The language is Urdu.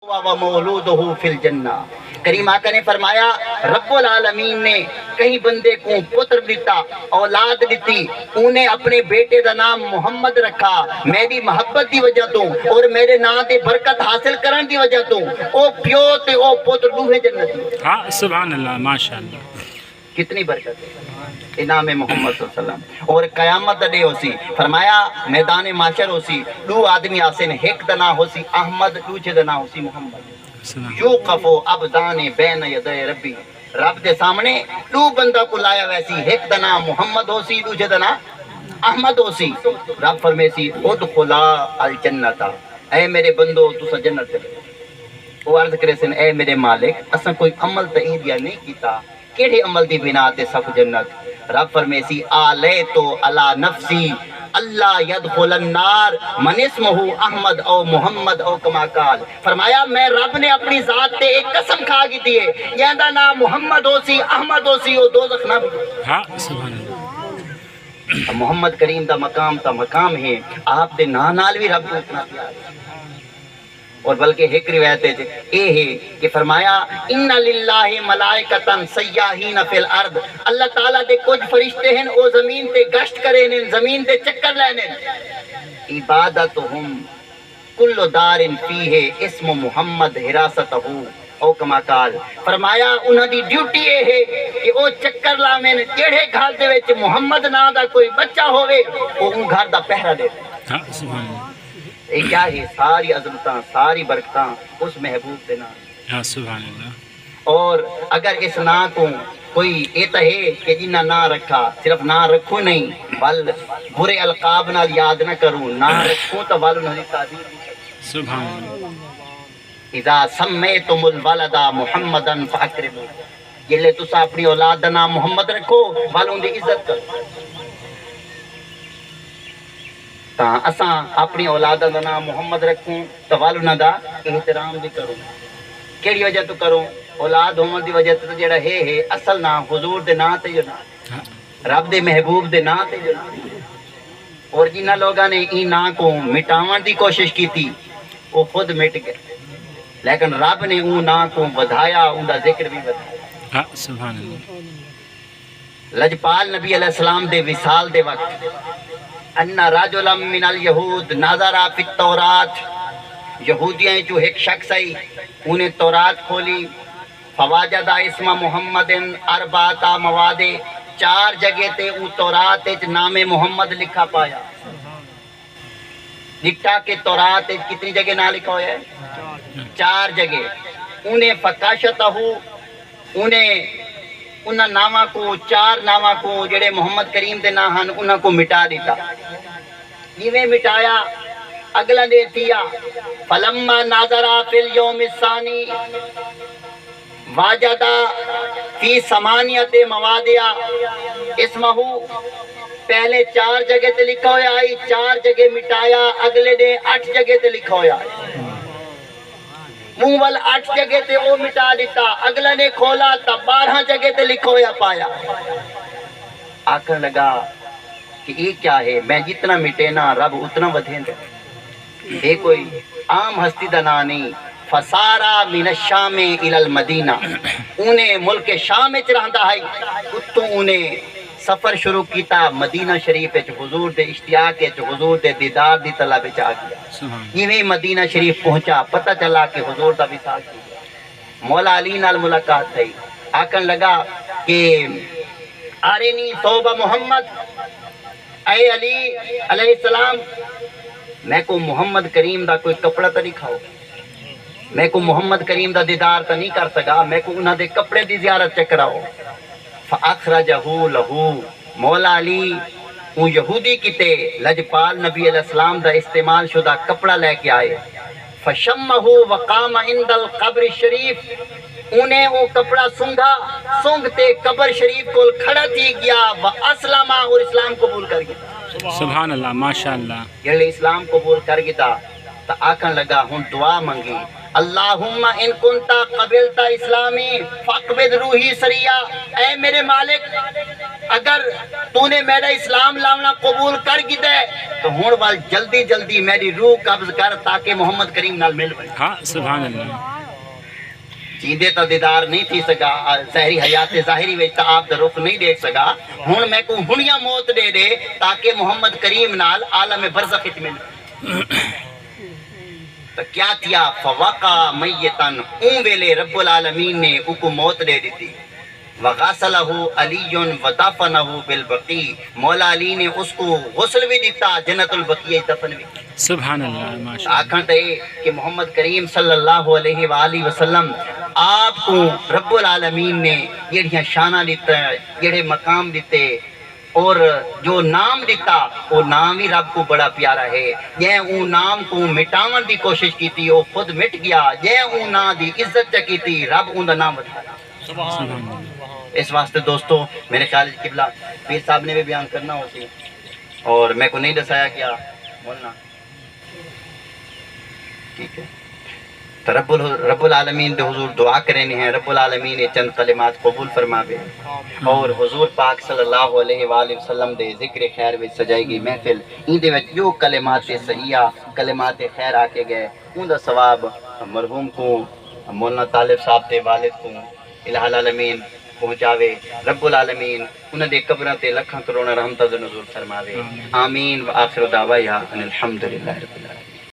ومولودہ فی الجنہ۔ کریم آقا نے فرمایا رب العالمین نے کہیں بندے کو پتر دیتا، اولاد دیتی، انہیں اپنے بیٹے دا نام محمد رکھا، میری محبت دی وجہ تو اور میرے نام تے برکت حاصل کرن دی وجہ تو او پیو تے او پتر دوہے جنتی۔ ہاں سبحان اللہ ماشاءاللہ، کتنی برکت ہے انعام محمد صلی اللہ علیہ وسلم۔ اور قیامت دے ہو سی، فرمایا میدان معاشر ہو سی، دو آدمی آسن، ایک دنا ہو سی احمد، دوجے دنا ہو سی محمد۔ یوقفو ابدان بین یدی ربی، رب دے سامنے دو بندہ کو لایا ویسی، ایک دنا محمد ہو سی، دوجے دنا احمد ہو سی۔ رب فرمے سی ادخلا الجنت، اے میرے بندو تسا جنت چلے۔ وہ عرض کرے سن اے میرے مالک اساں کوئی عمل تہیدیہ نہیں کیتا، کیڑے عمل دی بنا تے سب جنت؟ رب فرمے سی آلیتو علی نفسی اللہ یدخل النار من اسمہ احمد او محمد او کما قال۔ فرمایا میں رب نے اپنی ذات تے ایک قسم کھا کی دیئے، یہ دا نام محمد ہو سی احمد ہو سی، وہ دوزخ نہ بھی۔ ہاں سبحان اللہ، محمد کریم دا مقام تا مقام ہے، آپ دے نال بھی رب کو اتنا پیار ہے۔ اور بلکہ ایک روایت ہے یہ ہے کہ فرمایا ان للہ ملائکتن سیاحین فی الارض، اللہ تعالیٰ دے کچھ فرشتے ہیں وہ زمین تے گشت کرے ہیں، زمین تے چکر لینے، عبادتہم کل دار فیہ اسم محمد حراستہ او کما قال۔ فرمایا انہاں دی ڈیوٹی یہ ہے کہ وہ چکر لاویں جڑے گھر دے وچ محمد نا دا کوئی بچہ ہوئے وہ ان گھر دا پہرا دے۔ ہاں سبحان اللہ، یہ کیا ہے؟ ساری عظمتاں ساری برکتاں اس محبوب دے نام۔ ہاں سبحان اللہ، اور اگر اس نا کو کوئی ایتا ہے کہ جنہ نا رکھا، صرف نا رکھو نہیں بل برے القاب نال یاد نہ کروں، نا رکھوں تو والو نہ تعبیر نہیں کروں۔ سبحان اللہ، اذا سمیتم الولد محمدا فاکرموا، جلے تسا اپنی اولاد دا نام محمد رکھو والوں دی عزت کرو۔ تاں اساں اپنی اولاد دا نام محمد رکھوں تو والوں دا احترام بھی کروں۔ کیڑی وجہ تو کروں؟ اولاد ہومن دی وجہ تو جڑا ہے اصل نام حضور دے نام تے جو نام، رب دے محبوب دے نام تے جو نام۔ اور جنہ لوگاں نے این نام کو مٹاون دی کوشش کی تھی وہ خود مٹ گئے، لیکن رب نے اون نام کو بدھایا، ان دا ذکر بھی بدھایا۔ ہاں سبحان اللہ، لجپال نبی علیہ السلام دے وصال دے وقت ان رجلا من الیہود نظر فی التورات، یہودیاں جو ایک شخص آئی انہیں تورات کھولی، فواجد اسم محمد اربعۃ مواد، 4 جگہ تے او تورات وچ نام محمد لکھا پایا۔ لکھا کہ تورات وچ کتنی جگہ نام لکھا ہوا ہے؟ 4 جگہ۔ انہیں فکاشتہ، انہیں انہاں نامہ کو 4 نامہ کو جڑے محمد کریم دے نام ہن انہاں کو مٹا دیتا۔ جیویں مٹایا اگلا دے دیا فلما ناظرا فی اليوم الثانی واجدہ فی ثمانیت موادع اسمہ، پہلے 4 جگہ تے لکھا ہویا آئی، 4 جگہ مٹایا، اگلے دے 8 جگہ تے لکھا ہویا آئی، موول 8 جگہ تے وہ مٹا دیتا، اگلا نے کھولا تا 12 جگہ تے لکھا ہویا پایا۔ آکر لگا کہ یہ کیا ہے، میں جتنا مٹینا رب اتنا ودھیں دے۔ یہ کوئی عام ہستی دا نام نہیں، فسارا من الشام الى المدینہ، انہیں ملک شام وچ رہندا ہے، اتوں انہیں سفر شروع کیتا مدینہ شریف وچ، حضور دے اشتیاق وچ، حضور دے دیدار دی طلب وچ آ گیا۔ یہ مدینہ شریف پہنچا، پتہ چلا کہ حضور دا وصال ہو گیا، مولا علی نال ملاقات تھی۔ آکن لگا کہ آرینی ثوب محمد، اے علی علیہ السلام میں کو محمد کریم دا کوئی کپڑا تا نہیں کھاؤ، میں کو محمد کریم دا دیدار تا نہیں کر سکا، میں کو انہاں دے کپڑے دی زیارت چکراؤ۔ فاخرجہو لہو، مولا علی وہ یہودی کتے لجپال نبی علیہ السلام دا استعمال شدہ کپڑا لے کے آئے، فشمہو وقام عند القبر شریف، انہیں وہ کپڑا سنگھا، سنگتے قبر شریف کو کھڑا تھی گیا، واسلامہ، اور اسلام قبول کر گیا۔ سبحان اللہ ماشاءاللہ، یہ اسلام قبول کر گیا تا آکھن لگا ہن دعا منگی، اللہم ان کنتا قبلتا اسلامی فاقبض روحی سریہ، اے میرے مالک اگر تو نے میرا اسلام لاؤنا قبول کر کی دے تو ہون وال جلدی جلدی میری روح قبض کر تاکہ محمد کریم نال مل بنے. ہاں سبحان اللہ. جیندے تا دیدار نہیں تھی سکا، ظاہری حیات ظاہری ویچتا آپ دا رخ نہیں دیکھ سکا، ہون میں کو ہنیا موت دے دے تاکہ محمد کریم نال عالم برزخ اچ مل. تو کیا کیا؟ فوقع میتن، اون ویلے رب العالمین نے او کو موت دے دیتی. وغسلہ علی ودفنہ بالبقیع، مولا علی نے اس کو غسل بھی دیتا، جنت البقیع دفن بھی. سبحان اللہ. ماشاء اللہ. آکھن تے کہ محمد کریم صلی اللہ علیہ وآلہ وسلم آپ کو رب العالمین نے جڑیاں شانہ دیتا ہے، جڑے مقام دیتے اور جو نام دیتا وہ نام ہی رب کو بڑا پیارا ہے. یہ اون نام کو مٹاون دی کوشش کی تھی وہ خود مٹ گیا، یہ اون نام دی عزت کی تھی رب اون دا نام بتا. سبحان اللہ. اس واسطے دوستو میرے خیال قبلہ پیر صاحب نے بھی بیان کرنا ہوتی اور میں کو نہیں دسایا کیا بولنا ٹھیک ہے. تو رب العالمین دے حضور دعا کرنے ہیں، رب العالمین چند کلمات قبول فرماوے اور حضور پاک صلی اللہ علیہ وآلہ وسلم دے ذکر خیر وچ سجائی گئی محفل این دے وچ جو کلمات صحیحہ کلمات خیر آ کے گئے اون دا ثواب مرحوم کو مولانا طالب صاحب دے والد کو الہ العالمین پہنچاوے. رب العالمین انہاں دے قبراں تے لکھاں کروڑاں رحمتاں دا نزول فرماوے. آمین. وآخر دعوایا ان الحمدللہ رب العالمین.